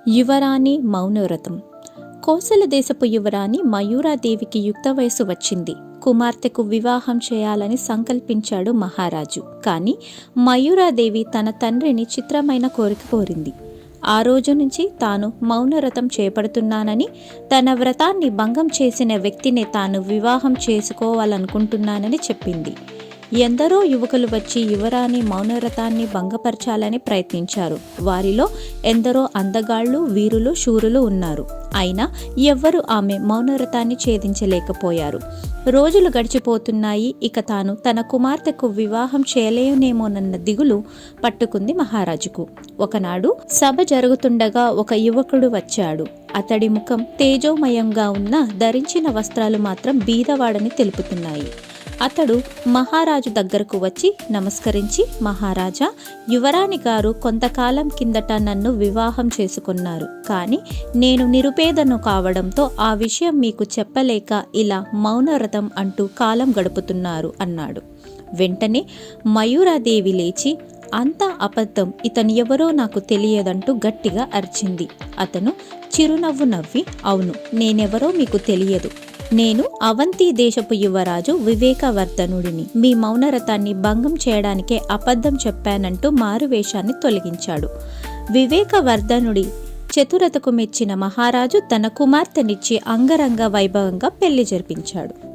యువరాణి మౌనవ్రతం. కోసల దేశపు యువరాణి మయూరాదేవికి యుక్త వయసు వచ్చింది. కుమార్తెకు వివాహం చేయాలని సంకల్పించాడు మహారాజు. కానీ మయూరాదేవి తన తండ్రిని చిత్రమైన కోరిక కోరింది. ఆ రోజు నుంచి తాను మౌనవ్రతం చేపడుతున్నానని, తన వ్రతాన్ని భంగం చేసిన వ్యక్తినే తాను వివాహం చేసుకోవాలనుకుంటున్నానని చెప్పింది. ఎందరో యువకులు వచ్చి యువరాణి మౌనవ్రతాన్ని భంగపరచాలని ప్రయత్నించారు. వారిలో ఎందరో అందగాళ్ళు, వీరులు, శూరులు ఉన్నారు. అయినా ఎవ్వరూ ఆమె మౌనవ్రతాన్ని ఛేదించలేకపోయారు. రోజులు గడిచిపోతున్నాయి. ఇక తాను తన కుమార్తెకు వివాహం చేయలేనేమోనన్న దిగులు పట్టుకుంది మహారాజుకు. ఒకనాడు సభ జరుగుతుండగా ఒక యువకుడు వచ్చాడు. అతడి ముఖం తేజోమయంగా ఉన్న ధరించిన వస్త్రాలు మాత్రం బీదవాడని తెలుపుతున్నాయి. అతడు మహారాజు దగ్గరకు వచ్చి నమస్కరించి, మహారాజా, యువరాణి గారు కొంతకాలం కిందట నన్ను వివాహం చేసుకున్నారు. కానీ నేను నిరుపేదను కావడంతో ఆ విషయం మీకు చెప్పలేక ఇలా మౌనవ్రతం అంటూ కాలం గడుపుతున్నారు అన్నాడు. వెంటనే మయూరాదేవి లేచి, అంతా అబద్ధం, ఇతను ఎవరో నాకు తెలియదంటూ గట్టిగా అరిచింది. అతను చిరునవ్వు నవ్వి, అవును, నేనెవరో మీకు తెలియదు. నేను అవంతి దేశపు యువరాజు వివేకవర్ధనుడిని. మీ మౌనవ్రతాన్ని భంగం చేయడానికే అబద్ధం చెప్పానంటూ మారువేషాన్ని తొలగించాడు. వివేకవర్ధనుడి చతురతకు మెచ్చిన మహారాజు తన కుమార్తెనిచ్చి అంగరంగ వైభవంగా పెళ్లి జరిపించాడు.